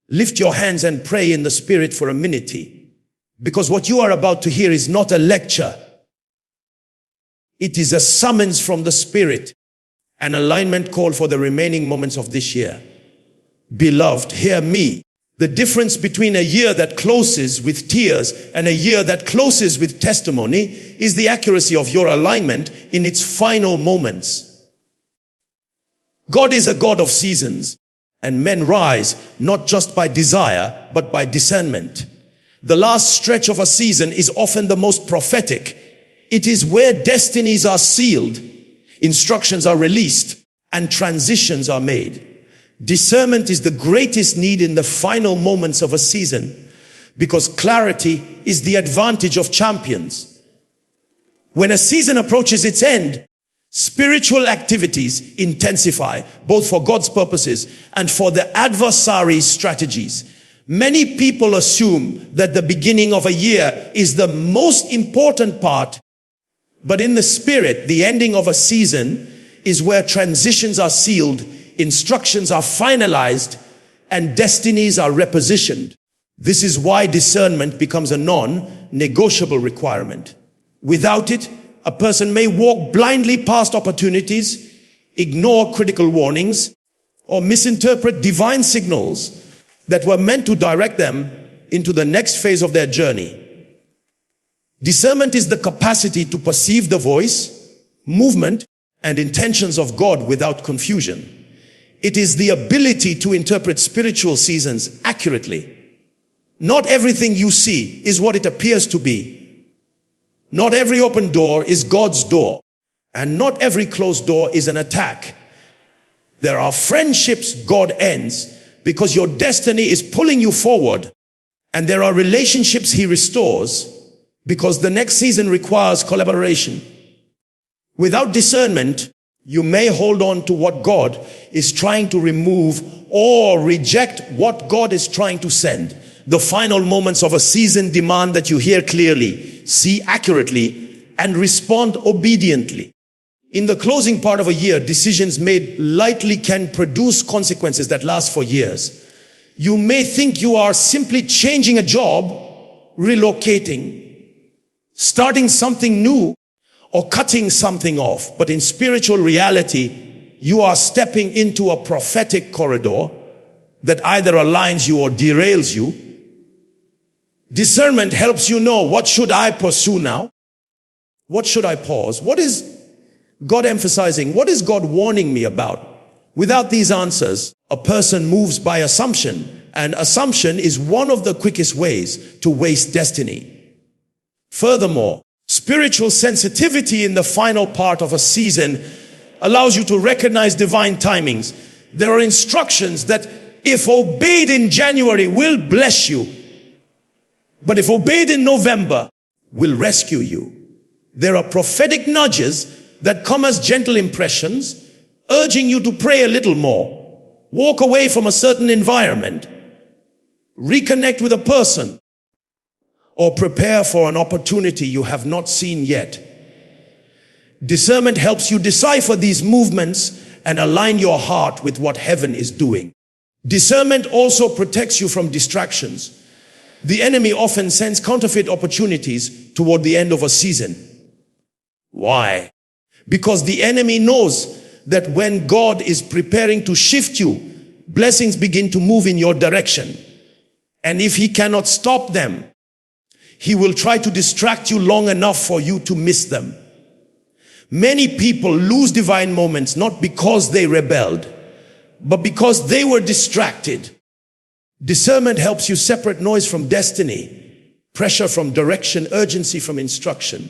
Lift your hands and pray in the Spirit for a minute, because what you are about to hear is not a lecture. It is a summons from the Spirit, an alignment call for the remaining moments of this year. Beloved, hear me. The difference between a year that closes with tears and a year that closes with testimony is the accuracy of your alignment in its final moments. God is a God of seasons, and men rise not just by desire, but by discernment. The last stretch of a season is often the most prophetic. It is where destinies are sealed, instructions are released, and transitions are made. Discernment is the greatest need in the final moments of a season, because clarity is the advantage of champions. When a season approaches its end, spiritual activities intensify, both for God's purposes and for the adversary's strategies. Many people assume that the beginning of a year is the most important part, but in the Spirit, the ending of a season is where transitions are sealed, instructions are finalized, and destinies are repositioned. This is why discernment becomes a non-negotiable requirement. Without it, a person may walk blindly past opportunities, ignore critical warnings, or misinterpret divine signals that were meant to direct them into the next phase of their journey. Discernment is the capacity to perceive the voice, movement, and intentions of God without confusion. It is the ability to interpret spiritual seasons accurately. Not everything you see is what it appears to be. Not every open door is God's door, and not every closed door is an attack. There are friendships God ends because your destiny is pulling you forward, and there are relationships He restores because the next season requires collaboration. Without discernment, you may hold on to what God is trying to remove or reject what God is trying to send. The final moments of a season demand that you hear clearly, see accurately, and respond obediently. In the closing part of a year, decisions made lightly can produce consequences that last for years. You may think you are simply changing a job, relocating, starting something new, or cutting something off. But in spiritual reality, you are stepping into a prophetic corridor that either aligns you or derails you. Discernment helps you know, what should I pursue now? What should I pause? What is God emphasizing? What is God warning me about? Without these answers, a person moves by assumption, and assumption is one of the quickest ways to waste destiny. Furthermore, spiritual sensitivity in the final part of a season allows you to recognize divine timings. There are instructions that, if obeyed in January, will bless you, but if obeyed in November, will rescue you. There are prophetic nudges that come as gentle impressions, urging you to pray a little more, walk away from a certain environment, reconnect with a person, or prepare for an opportunity you have not seen yet. Discernment helps you decipher these movements and align your heart with what heaven is doing. Discernment also protects you from distractions. The enemy often sends counterfeit opportunities toward the end of a season. Why? Because the enemy knows that when God is preparing to shift you, blessings begin to move in your direction. And if he cannot stop them, he will try to distract you long enough for you to miss them. Many people lose divine moments not because they rebelled, but because they were distracted. Discernment helps you separate noise from destiny, pressure from direction, urgency from instruction.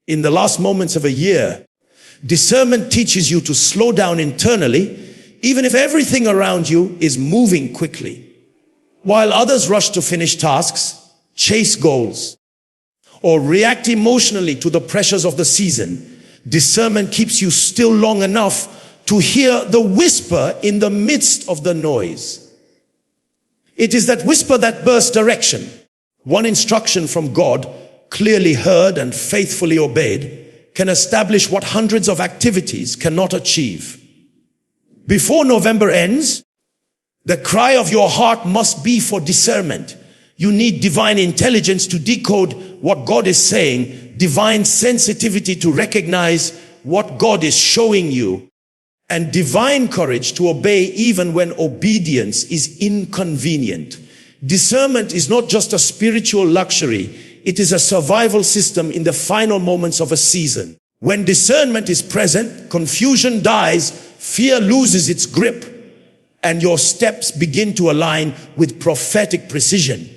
In the last moments of a year, discernment teaches you to slow down internally, even if everything around you is moving quickly. While others rush to finish tasks, chase goals, or react emotionally to the pressures of the season, discernment keeps you still long enough to hear the whisper in the midst of the noise. It is that whisper that bursts direction. One instruction from God, clearly heard and faithfully obeyed, can establish what hundreds of activities cannot achieve. Before November ends, The cry of your heart must be for discernment. You need divine intelligence to decode what God is saying, divine sensitivity to recognize what God is showing you, and divine courage to obey even when obedience is inconvenient. Discernment is not just a spiritual luxury, it is a survival system in the final moments of a season. When discernment is present, confusion dies, fear loses its grip, and your steps begin to align with prophetic precision.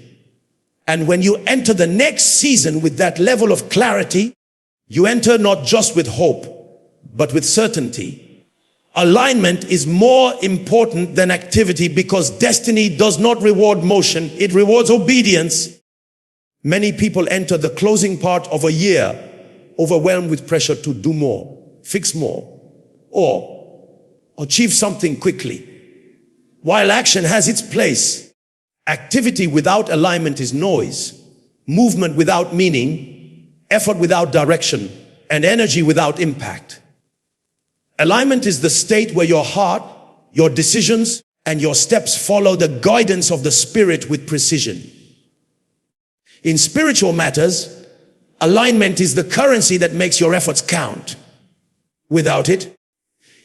And when you enter the next season with that level of clarity, you enter not just with hope, but with certainty. Alignment is more important than activity because destiny does not reward motion, it rewards obedience. Many people enter the closing part of a year overwhelmed with pressure to do more, fix more, or achieve something quickly. While action has its place, activity without alignment is noise, movement without meaning, effort without direction, and energy without impact. Alignment is the state where your heart, your decisions, and your steps follow the guidance of the Spirit with precision. In spiritual matters, alignment is the currency that makes your efforts count. Without it,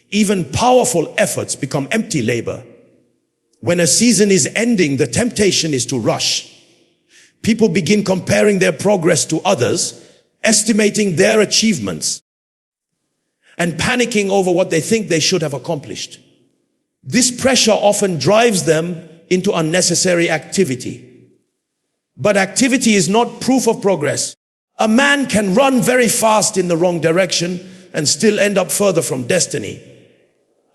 even powerful efforts become empty labor. When a season is ending, the temptation is to rush. People begin comparing their progress to others, estimating their achievements, and panicking over what they think they should have accomplished. This pressure often drives them into unnecessary activity. But activity is not proof of progress. A man can run very fast in the wrong direction and still end up further from destiny.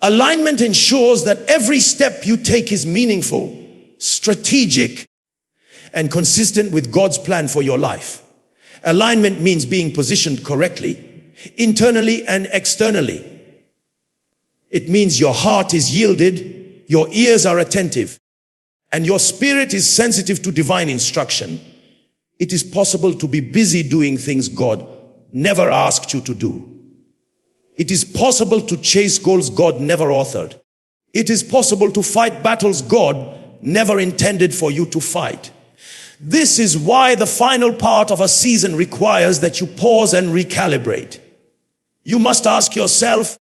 Alignment ensures that every step you take is meaningful, strategic, and consistent with God's plan for your life. Alignment means being positioned correctly, internally and externally. It means your heart is yielded, your ears are attentive, and your spirit is sensitive to divine instruction. It is possible to be busy doing things God never asked you to do. It is possible to chase goals God never authored. It is possible to fight battles God never intended for you to fight. This is why the final part of a season requires that you pause and recalibrate. You must ask yourself,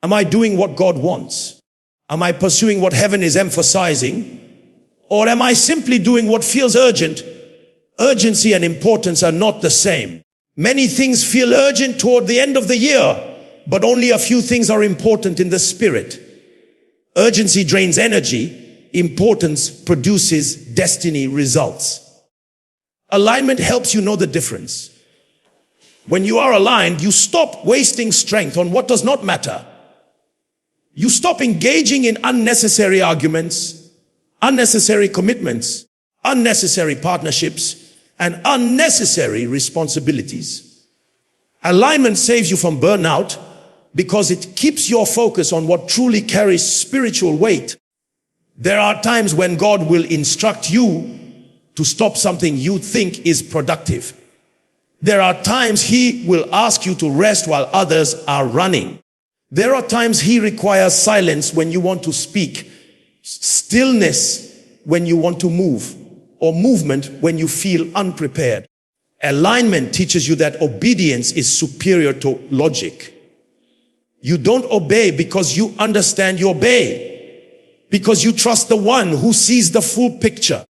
am I doing what God wants? Am I pursuing what heaven is emphasizing? Or am I simply doing what feels urgent? Urgency and importance are not the same. Many things feel urgent toward the end of the year, but only a few things are important in the spirit. Urgency drains energy. Importance produces destiny results. Alignment helps you know the difference. When you are aligned, you stop wasting strength on what does not matter. You stop engaging in unnecessary arguments, unnecessary commitments, unnecessary partnerships, and unnecessary responsibilities. Alignment saves you from burnout because it keeps your focus on what truly carries spiritual weight. There are times when God will instruct you to stop something you think is productive. There are times He will ask you to rest while others are running. There are times He requires silence when you want to speak, stillness when you want to move, or movement when you feel unprepared. Alignment teaches you that obedience is superior to logic. You don't obey because you understand you obey, because you trust the one who sees the full picture.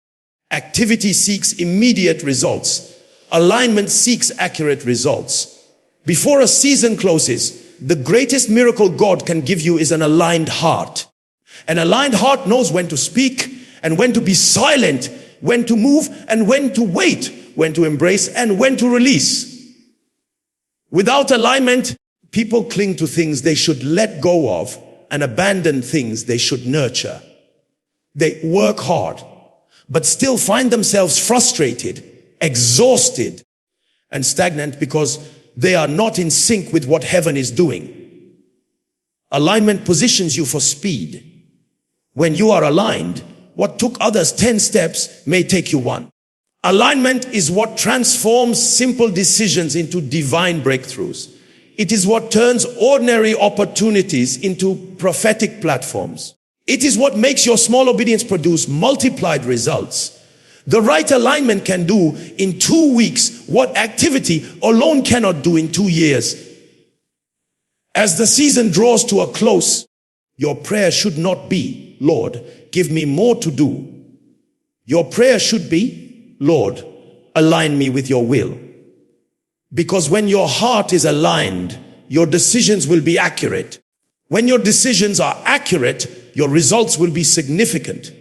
Activity seeks immediate results. Alignment seeks accurate results. Before a season closes, the greatest miracle God can give you is an aligned heart. An aligned heart knows when to speak and when to be silent, when to move and when to wait, when to embrace and when to release. Without alignment, people cling to things they should let go of and abandon things they should nurture. They work hard, but still find themselves frustrated, exhausted, and stagnant because they are not in sync with what heaven is doing. Alignment positions you for speed. When you are aligned, what took others 10 steps may take you 1. Alignment is what transforms simple decisions into divine breakthroughs. It is what turns ordinary opportunities into prophetic platforms. It is what makes your small obedience produce multiplied results. The right alignment can do in 2 weeks what activity alone cannot do in 2 years. As the season draws to a close, your prayer should not be, Lord, give me more to do. Your prayer should be, Lord, align me with your will. Because when your heart is aligned, your decisions will be accurate. When your decisions are accurate, your results will be significant.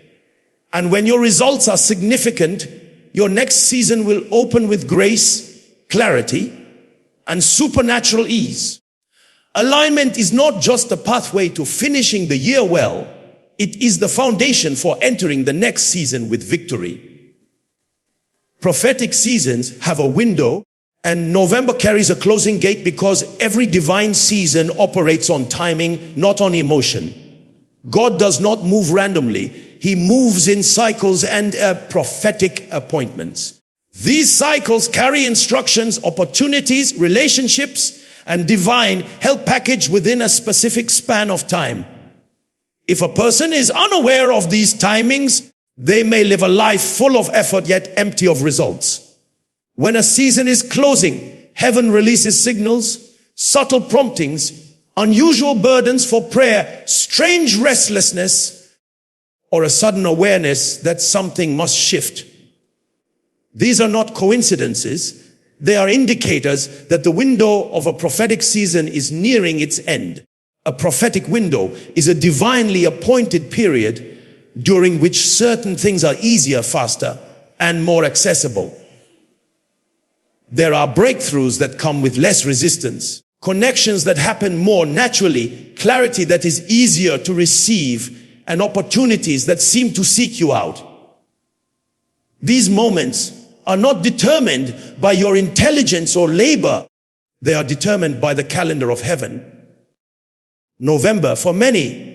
And when your results are significant, your next season will open with grace, clarity, and supernatural ease. Alignment is not just a pathway to finishing the year well, it is the foundation for entering the next season with victory. Prophetic seasons have a window, and November carries a closing gate because every divine season operates on timing, not on emotion. God does not move randomly. He moves in cycles and prophetic appointments. These cycles carry instructions, opportunities, relationships, and divine help package within a specific span of time. If a person is unaware of these timings, they may live a life full of effort yet empty of results. When a season is closing, heaven releases signals, subtle promptings, unusual burdens for prayer, strange restlessness, or a sudden awareness that something must shift. These are not coincidences. They are indicators that the window of a prophetic season is nearing its end. A prophetic window is a divinely appointed period during which certain things are easier, faster, and more accessible. There are breakthroughs that come with less resistance, connections that happen more naturally, clarity that is easier to receive, and opportunities that seem to seek you out. These moments are not determined by your intelligence or labor. They are determined by the calendar of heaven. November, for many,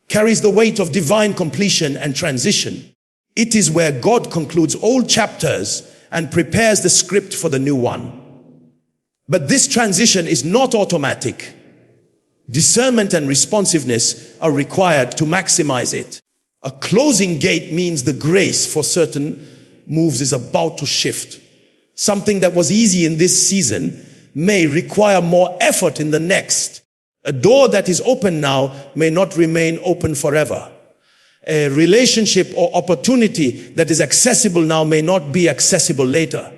carries the weight of divine completion and transition. It is where God concludes old chapters and prepares the script for the new one. But this transition is not automatic. Discernment and responsiveness are required to maximize it. A closing gate means the grace for certain moves is about to shift. Something that was easy in this season may require more effort in the next. A door that is open now may not remain open forever. A relationship or opportunity that is accessible now may not be accessible later.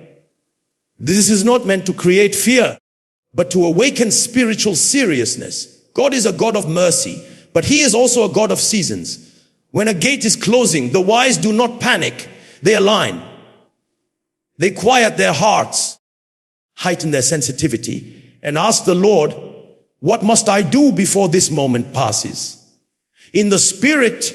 This is not meant to create fear, but to awaken spiritual seriousness. God is a God of mercy, but He is also a God of seasons. When a gate is closing, the wise do not panic. They align. They quiet their hearts, heighten their sensitivity, and ask the Lord, what must I do before this moment passes? In the spirit,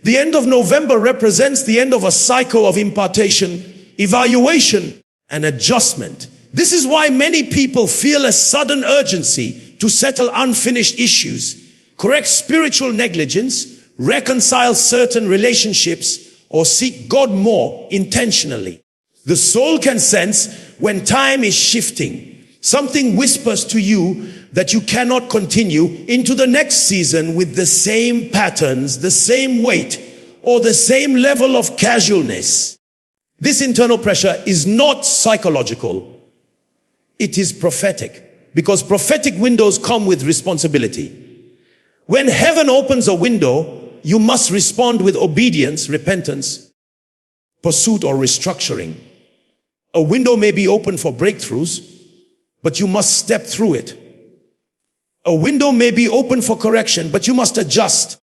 the end of November represents the end of a cycle of impartation, evaluation, and adjustment. This is why many people feel a sudden urgency to settle unfinished issues, correct spiritual negligence, reconcile certain relationships, or seek God more intentionally. The soul can sense when time is shifting. Something whispers to you that you cannot continue into the next season with the same patterns, the same weight, or the same level of casualness. This internal pressure is not psychological. It is prophetic, because prophetic windows come with responsibility. When heaven opens a window, you must respond with obedience, repentance, pursuit, or restructuring. A window may be open for breakthroughs, but you must step through it. A window may be open for correction, but you must adjust.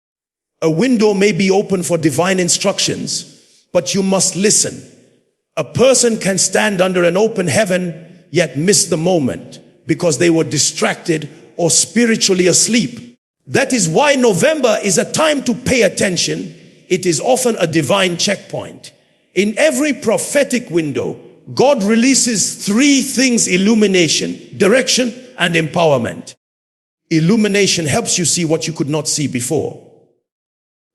A window may be open for divine instructions, but you must listen. A person can stand under an open heaven, yet miss the moment because they were distracted or spiritually asleep. That is why November is a time to pay attention. It is often a divine checkpoint. In every prophetic window, God releases three things: illumination, direction, and empowerment. Illumination helps you see what you could not see before.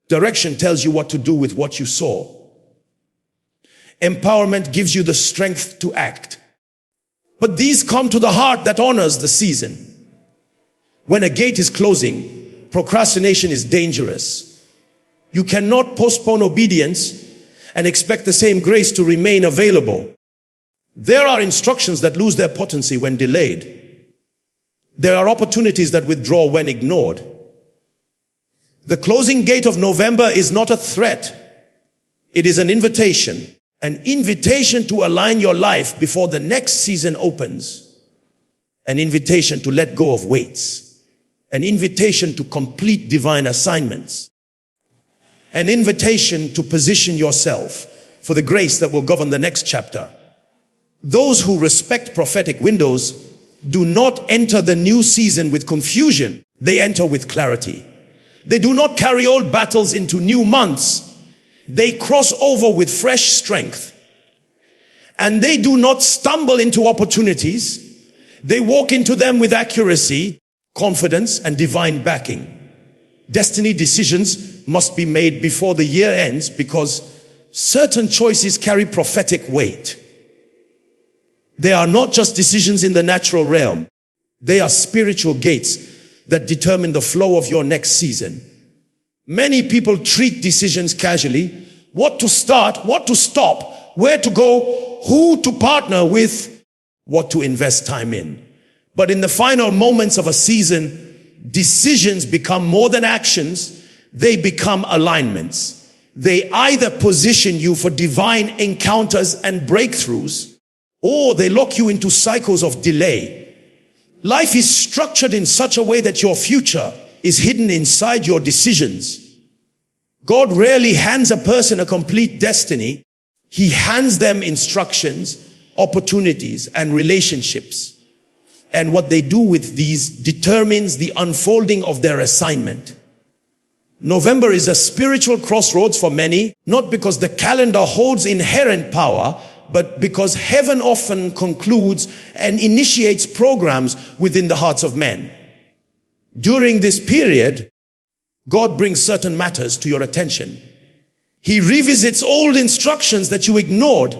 Direction tells you what to do with what you saw. Empowerment gives you the strength to act. But these come to the heart that honors the season. When a gate is closing, procrastination is dangerous. You cannot postpone obedience and expect the same grace to remain available. There are instructions that lose their potency when delayed. There are opportunities that withdraw when ignored. The closing gate of November is not a threat. It is an invitation to align your life before the next season opens. An invitation to let go of weights. An invitation to complete divine assignments. An invitation to position yourself for the grace that will govern the next chapter. Those who respect prophetic windows do not enter the new season with confusion. They enter with clarity. They do not carry old battles into new months. They cross over with fresh strength. And they do not stumble into opportunities. They walk into them with accuracy, confidence, and divine backing. Destiny decisions must be made before the year ends because certain choices carry prophetic weight. They are not just decisions in the natural realm. They are spiritual gates that determine the flow of your next season. Many people treat decisions casually. What to start, what to stop, where to go, who to partner with, what to invest time in. But in the final moments of a season, decisions become more than actions. They become alignments. They either position you for divine encounters and breakthroughs, or they lock you into cycles of delay. Life is structured in such a way that your future is hidden inside your decisions. God rarely hands a person a complete destiny. He hands them instructions, opportunities, and relationships. And what they do with these determines the unfolding of their assignment. November is a spiritual crossroads for many, not because the calendar holds inherent power, but because heaven often concludes and initiates programs within the hearts of men. During this period, God brings certain matters to your attention. He revisits old instructions that you ignored.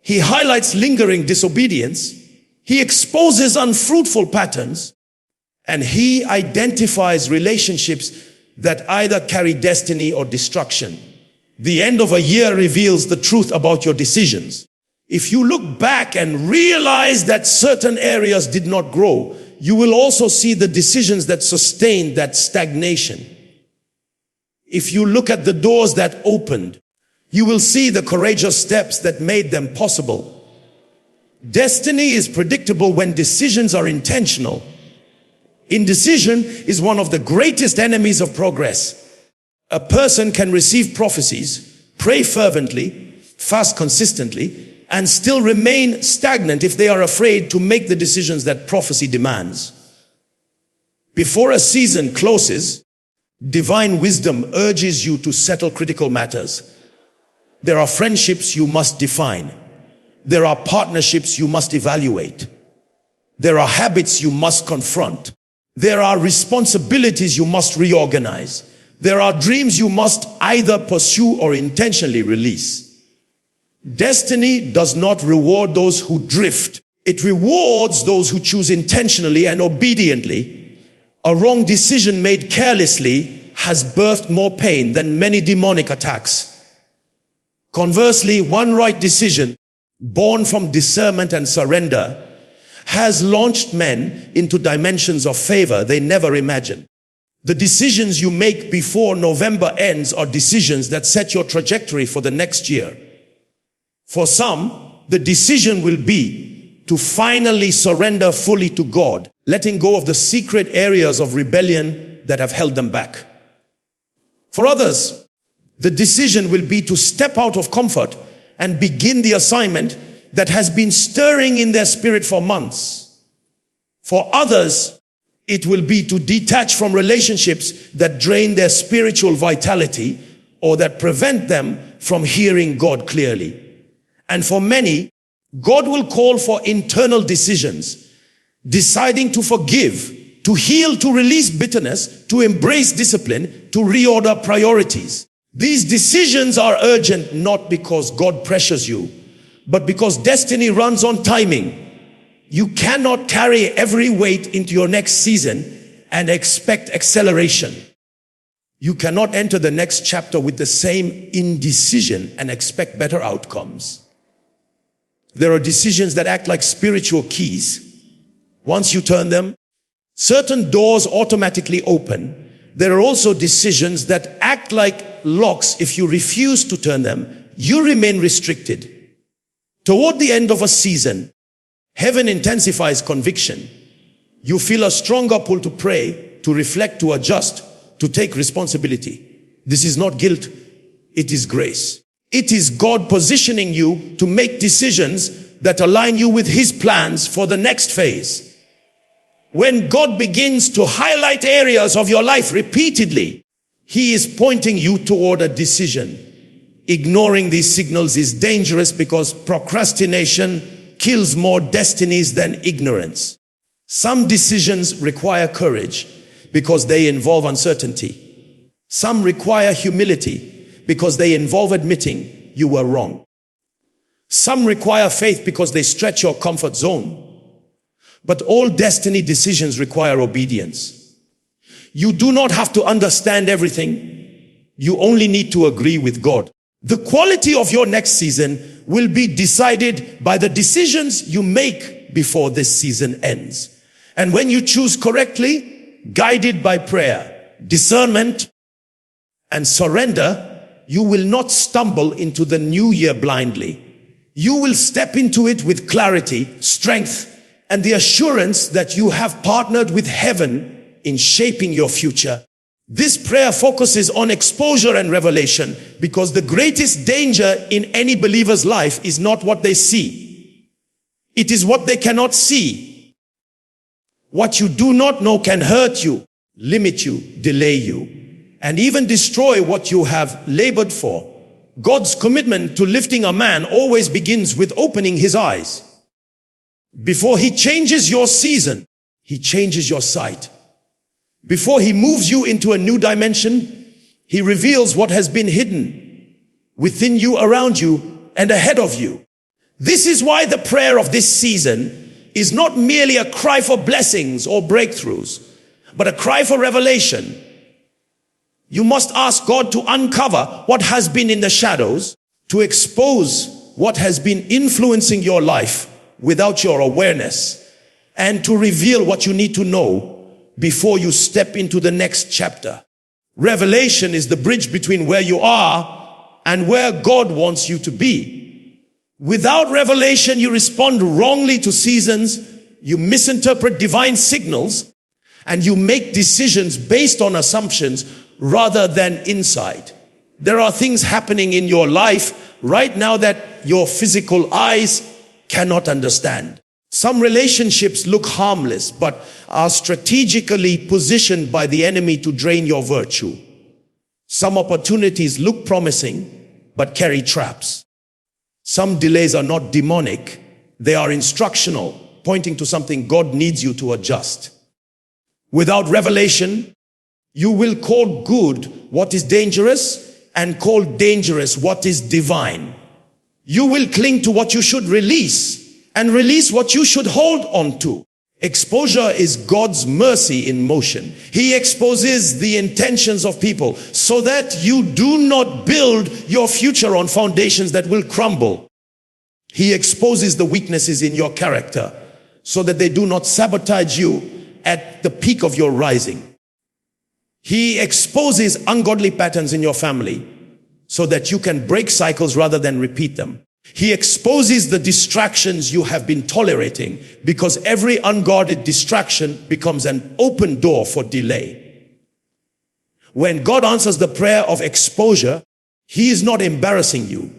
He highlights lingering disobedience. He exposes unfruitful patterns. And he identifies relationships that either carry destiny or destruction. The end of a year reveals the truth about your decisions. If you look back and realize that certain areas did not grow, you will also see the decisions that sustained that stagnation. If you look at the doors that opened, you will see the courageous steps that made them possible. Destiny is predictable when decisions are intentional. Indecision is one of the greatest enemies of progress. A person can receive prophecies, pray fervently, fast consistently, and still remain stagnant if they are afraid to make the decisions that prophecy demands. Before a season closes, divine wisdom urges you to settle critical matters. There are friendships you must define. There are partnerships you must evaluate. There are habits you must confront. There are responsibilities you must reorganize. There are dreams you must either pursue or intentionally release. Destiny does not reward those who drift. It rewards those who choose intentionally and obediently. A wrong decision made carelessly has birthed more pain than many demonic attacks. Conversely, one right decision, born from discernment and surrender, has launched men into dimensions of favor they never imagined. The decisions you make before November ends are decisions that set your trajectory for the next year. For some, the decision will be to finally surrender fully to God, letting go of the secret areas of rebellion that have held them back. For others, the decision will be to step out of comfort and begin the assignment that has been stirring in their spirit for months. For others, it will be to detach from relationships that drain their spiritual vitality or that prevent them from hearing God clearly. And for many, God will call for internal decisions, deciding to forgive, to heal, to release bitterness, to embrace discipline, to reorder priorities. These decisions are urgent not because God pressures you, but because destiny runs on timing. You cannot carry every weight into your next season and expect acceleration. You cannot enter the next chapter with the same indecision and expect better outcomes. There are decisions that act like spiritual keys. Once you turn them, certain doors automatically open. There are also decisions that act like locks. If you refuse to turn them, you remain restricted. Toward the end of a season, heaven intensifies conviction. You feel a stronger pull to pray, to reflect, to adjust, to take responsibility. This is not guilt, it is grace. It is God positioning you to make decisions that align you with His plans for the next phase. When God begins to highlight areas of your life repeatedly, He is pointing you toward a decision. Ignoring these signals is dangerous because procrastination kills more destinies than ignorance. Some decisions require courage because they involve uncertainty. Some require humility because they involve admitting you were wrong. Some require faith because they stretch your comfort zone. But all destiny decisions require obedience. You do not have to understand everything. You only need to agree with God. The quality of your next season will be decided by the decisions you make before this season ends. And when you choose correctly, guided by prayer, discernment, and surrender, you will not stumble into the new year blindly. You will step into it with clarity, strength, and the assurance that you have partnered with heaven in shaping your future. This prayer focuses on exposure and revelation because the greatest danger in any believer's life is not what they see. It is what they cannot see. What you do not know can hurt you, limit you, delay you, and even destroy what you have labored for. God's commitment to lifting a man always begins with opening his eyes. Before He changes your season, He changes your sight. Before He moves you into a new dimension, He reveals what has been hidden within you, around you, and ahead of you. This is why the prayer of this season is not merely a cry for blessings or breakthroughs, but a cry for revelation. You must ask God to uncover what has been in the shadows, to expose what has been influencing your life without your awareness, and to reveal what you need to know before you step into the next chapter. Revelation is the bridge between where you are and where God wants you to be. Without revelation, you respond wrongly to seasons, you misinterpret divine signals, and you make decisions based on assumptions rather than insight. There are things happening in your life right now that your physical eyes cannot understand. Some relationships look harmless, but are strategically positioned by the enemy to drain your virtue. Some opportunities look promising, but carry traps. Some delays are not demonic, they are instructional, pointing to something God needs you to adjust. Without revelation, you will call good what is dangerous and call dangerous what is divine. You will cling to what you should release and release what you should hold on to. Exposure is God's mercy in motion. He exposes the intentions of people so that you do not build your future on foundations that will crumble. He exposes the weaknesses in your character so that they do not sabotage you at the peak of your rising. He exposes ungodly patterns in your family so that you can break cycles rather than repeat them. He exposes the distractions you have been tolerating because every unguarded distraction becomes an open door for delay. When God answers the prayer of exposure, He is not embarrassing you.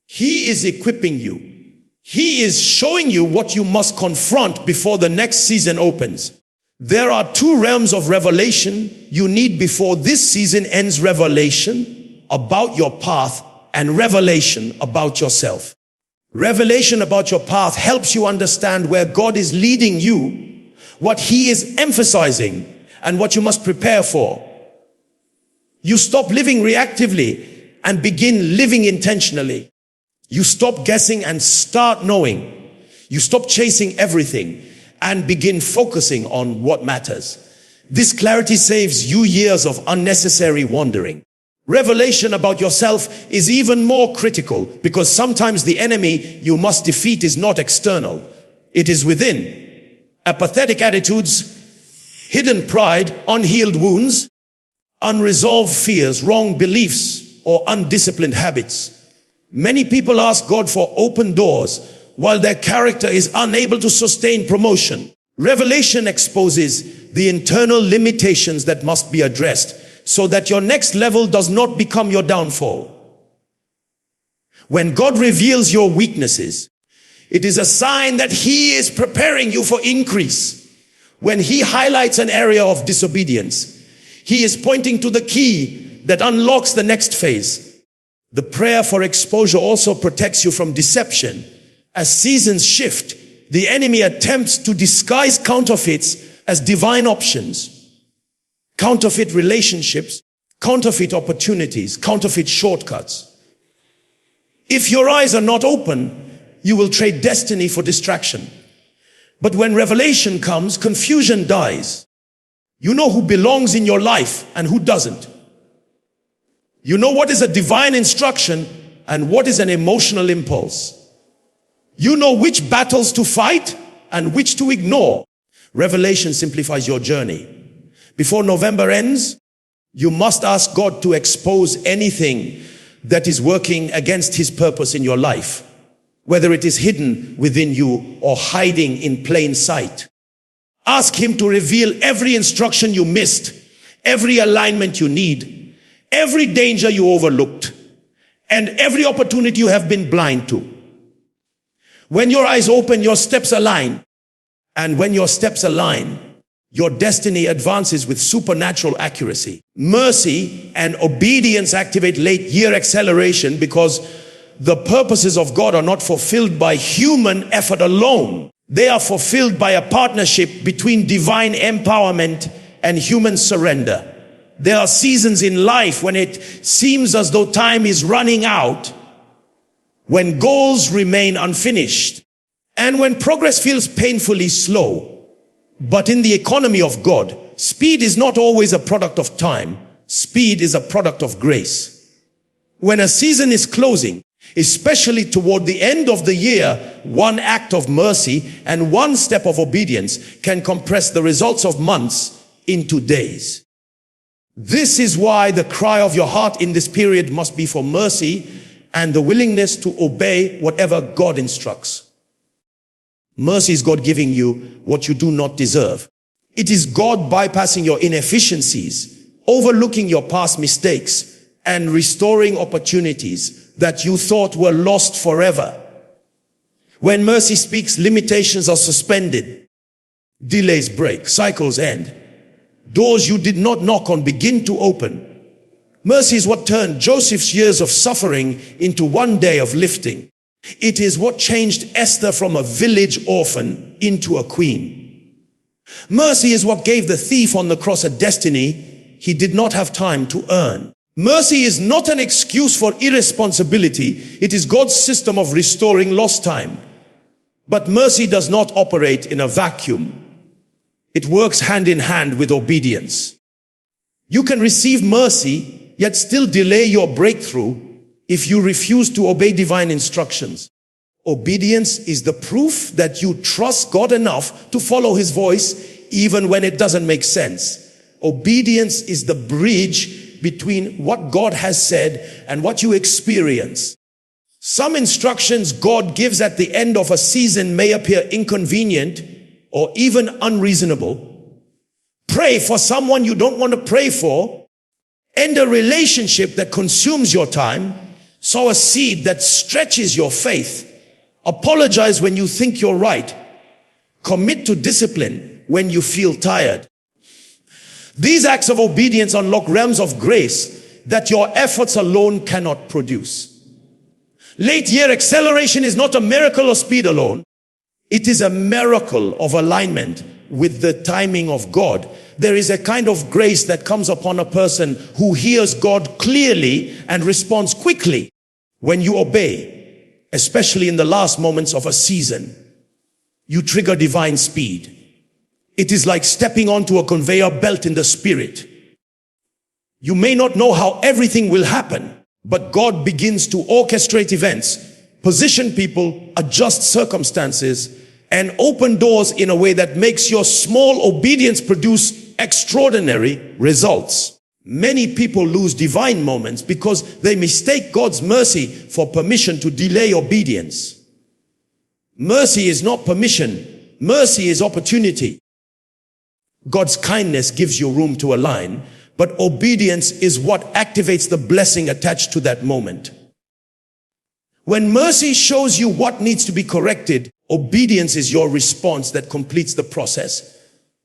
He is equipping you. He is showing you what you must confront before the next season opens. There are two realms of revelation you need before this season ends: revelation about your path and revelation about yourself. Revelation about your path helps you understand where God is leading you, what He is emphasizing, and what you must prepare for. You stop living reactively and begin living intentionally. You stop guessing and start knowing. You stop chasing everything and begin focusing on what matters. This clarity saves you years of unnecessary wandering. Revelation about yourself is even more critical because sometimes the enemy you must defeat is not external. It is within. Apathetic attitudes, hidden pride, unhealed wounds, unresolved fears, wrong beliefs, or undisciplined habits. Many people ask God for open doors while their character is unable to sustain promotion. Revelation exposes the internal limitations that must be addressed so that your next level does not become your downfall. When God reveals your weaknesses, it is a sign that He is preparing you for increase. When He highlights an area of disobedience, He is pointing to the key that unlocks the next phase. The prayer for exposure also protects you from deception. As seasons shift, the enemy attempts to disguise counterfeits as divine options. Counterfeit relationships, counterfeit opportunities, counterfeit shortcuts. If your eyes are not open, you will trade destiny for distraction. But when revelation comes, confusion dies. You know who belongs in your life and who doesn't. You know what is a divine instruction and what is an emotional impulse. You know which battles to fight and which to ignore. Revelation simplifies your journey. Before November ends, you must ask God to expose anything that is working against His purpose in your life, whether it is hidden within you or hiding in plain sight. Ask Him to reveal every instruction you missed, every alignment you need, every danger you overlooked, and every opportunity you have been blind to. When your eyes open, your steps align. And when your steps align, your destiny advances with supernatural accuracy. Mercy and obedience activate late year acceleration because the purposes of God are not fulfilled by human effort alone. They are fulfilled by a partnership between divine empowerment and human surrender. There are seasons in life when it seems as though time is running out, when goals remain unfinished, and when progress feels painfully slow. But in the economy of God, speed is not always a product of time. Speed is a product of grace. When a season is closing, especially toward the end of the year, one act of mercy and one step of obedience can compress the results of months into days. This is why the cry of your heart in this period must be for mercy and the willingness to obey whatever God instructs. Mercy is God giving you what you do not deserve. It is God bypassing your inefficiencies, overlooking your past mistakes, and restoring opportunities that you thought were lost forever. When mercy speaks, limitations are suspended. Delays break, cycles end. Doors you did not knock on begin to open. Mercy is what turned Joseph's years of suffering into one day of lifting. It is what changed Esther from a village orphan into a queen. Mercy is what gave the thief on the cross a destiny he did not have time to earn. Mercy is not an excuse for irresponsibility. It is God's system of restoring lost time. But mercy does not operate in a vacuum. It works hand in hand with obedience. You can receive mercy, yet still delay your breakthrough if you refuse to obey divine instructions. Obedience is the proof that you trust God enough to follow His voice even when it doesn't make sense. Obedience is the bridge between what God has said and what you experience. Some instructions God gives at the end of a season may appear inconvenient or even unreasonable. Pray for someone you don't want to pray for. End a relationship that consumes your time. Sow a seed that stretches your faith. Apologize when you think you're right. Commit to discipline when you feel tired. These acts of obedience unlock realms of grace that your efforts alone cannot produce. Late year acceleration is not a miracle of speed alone. It is a miracle of alignment with the timing of God. There is a kind of grace that comes upon a person who hears God clearly and responds quickly. When you obey, especially in the last moments of a season, you trigger divine speed. It is like stepping onto a conveyor belt in the spirit. You may not know how everything will happen, but God begins to orchestrate events, position people, adjust circumstances, and open doors in a way that makes your small obedience produce extraordinary results. Many people lose divine moments because they mistake God's mercy for permission to delay obedience. Mercy is not permission. Mercy is opportunity. God's kindness gives you room to align, but obedience is what activates the blessing attached to that moment. When mercy shows you what needs to be corrected, obedience is your response that completes the process.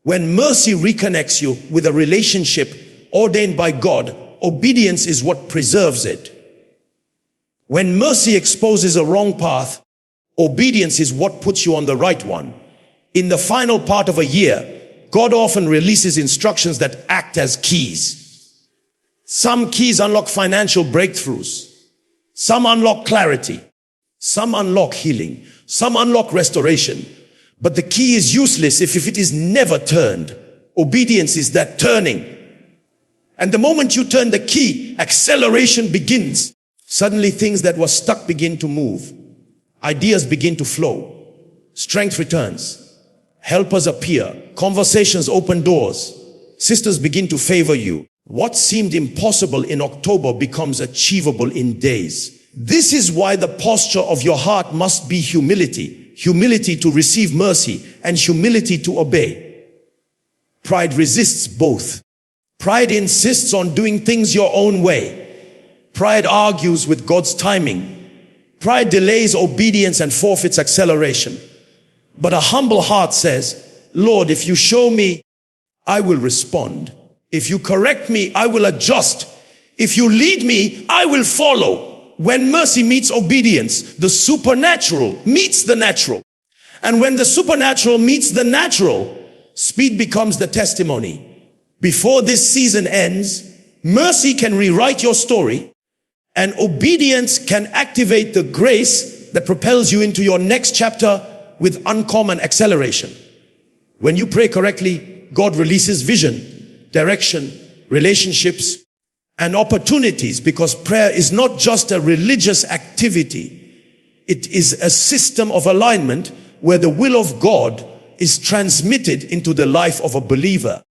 When mercy reconnects you with a relationship ordained by God, obedience is what preserves it. When mercy exposes a wrong path, obedience is what puts you on the right one. In the final part of a year, God often releases instructions that act as keys. Some keys unlock financial breakthroughs. Some unlock clarity. Some unlock healing. Some unlock restoration. But the key is useless if it is never turned. Obedience is that turning. And the moment you turn the key, acceleration begins. Suddenly things that were stuck begin to move. Ideas begin to flow. Strength returns. Helpers appear. Conversations open doors. Sisters begin to favor you. What seemed impossible in October becomes achievable in days. This is why the posture of your heart must be humility. Humility to receive mercy and humility to obey. Pride resists both. Pride insists on doing things your own way. Pride argues with God's timing. Pride delays obedience and forfeits acceleration. But a humble heart says, Lord, if you show me, I will respond. If you correct me, I will adjust. If you lead me, I will follow. When mercy meets obedience, the supernatural meets the natural. And when the supernatural meets the natural, speed becomes the testimony. Before this season ends, mercy can rewrite your story, and obedience can activate the grace that propels you into your next chapter with uncommon acceleration. When you pray correctly, God releases vision, direction, relationships, and opportunities, because prayer is not just a religious activity. It is a system of alignment where the will of God is transmitted into the life of a believer.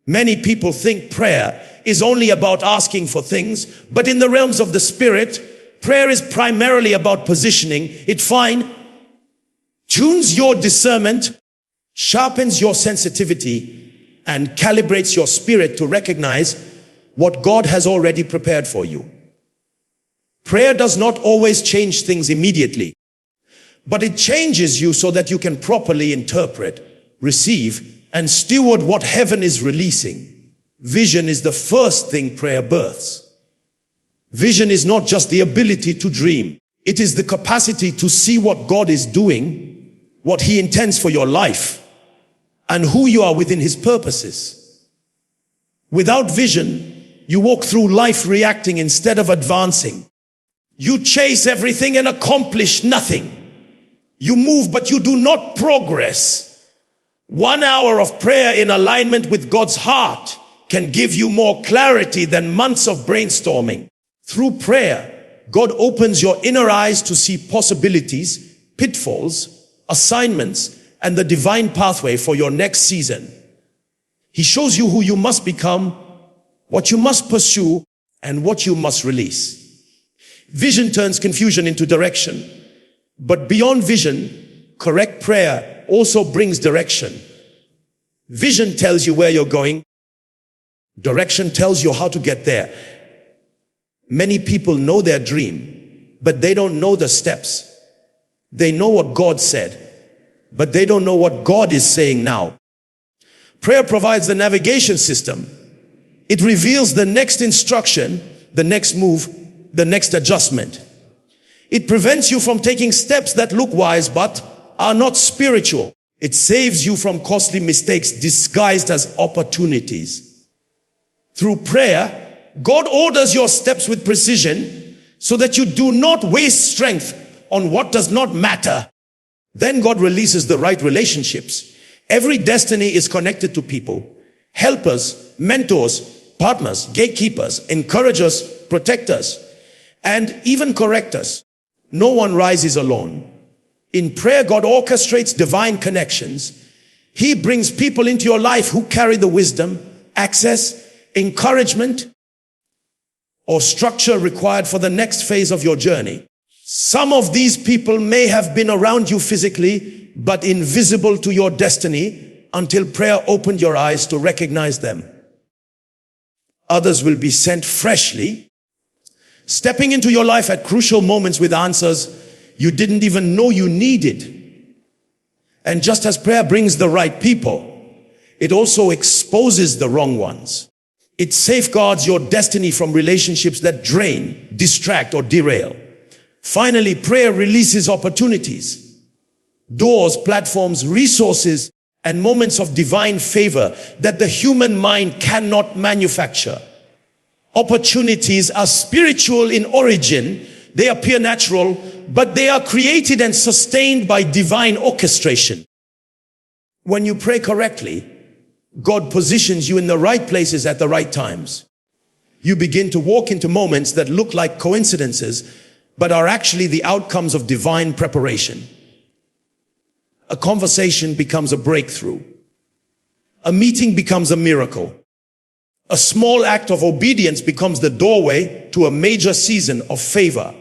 Many people think prayer is only about asking for things, but in the realms of the spirit, prayer is primarily about positioning. It tunes your discernment, sharpens your sensitivity, and calibrates your spirit to recognize what God has already prepared for you. Prayer does not always change things immediately, but it changes you so that you can properly interpret, receive, and steward what heaven is releasing. Vision is the first thing prayer births. Vision is not just the ability to dream. It is the capacity to see what God is doing, what He intends for your life, and who you are within His purposes. Without vision, you walk through life reacting instead of advancing. You chase everything and accomplish nothing. You move, but you do not progress. 1 hour of prayer in alignment with God's heart can give you more clarity than months of brainstorming. Through prayer, God opens your inner eyes to see possibilities, pitfalls, assignments, and the divine pathway for your next season. He shows you who you must become, what you must pursue, and what you must release. Vision turns confusion into direction. But beyond vision, correct prayer also brings direction. Vision tells you where you're going. Direction tells you how to get there. Many people know their dream, but they don't know the steps. They know what God said, but they don't know what God is saying now. Prayer provides the navigation system. It reveals the next instruction, the next move, the next adjustment. It prevents you from taking steps that look wise but are not spiritual. It saves you from costly mistakes disguised as opportunities. Through prayer, God orders your steps with precision so that you do not waste strength on what does not matter. Then God releases the right relationships. Every destiny is connected to people, helpers, mentors, partners, gatekeepers, encouragers, protectors, and even correctors. No one rises alone. In prayer, God orchestrates divine connections. He brings people into your life who carry the wisdom, access, encouragement, or structure required for the next phase of your journey. Some of these people may have been around you physically, but invisible to your destiny until prayer opened your eyes to recognize them. Others will be sent freshly, stepping into your life at crucial moments with answers you didn't even know you needed. And just as prayer brings the right people, it also exposes the wrong ones. It safeguards your destiny from relationships that drain, distract, or derail. Finally, prayer releases opportunities, doors, platforms, resources, and moments of divine favor that the human mind cannot manufacture. Opportunities are spiritual in origin. They appear natural, but they are created and sustained by divine orchestration. When you pray correctly, God positions you in the right places at the right times. You begin to walk into moments that look like coincidences, but are actually the outcomes of divine preparation. A conversation becomes a breakthrough. A meeting becomes a miracle. A small act of obedience becomes the doorway to a major season of favor.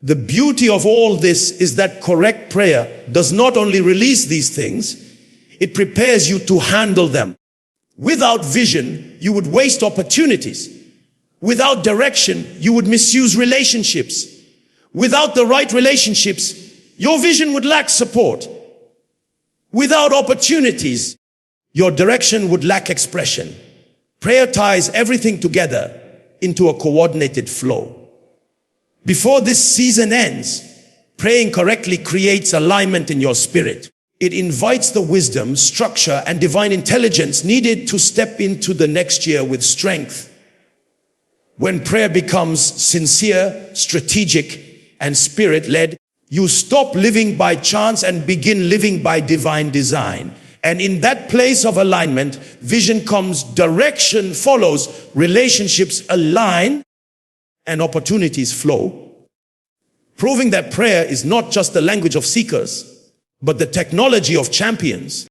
The beauty of all this is that correct prayer does not only release these things, it prepares you to handle them. Without vision, you would waste opportunities. Without direction, you would misuse relationships. Without the right relationships, your vision would lack support. Without opportunities, your direction would lack expression. Prayer ties everything together into a coordinated flow. Before this season ends, praying correctly creates alignment in your spirit. It invites the wisdom, structure, and divine intelligence needed to step into the next year with strength. When prayer becomes sincere, strategic, and spirit-led, you stop living by chance and begin living by divine design. And in that place of alignment, vision comes, direction follows, relationships align, and opportunities flow. Proving that prayer is not just the language of seekers, but the technology of champions.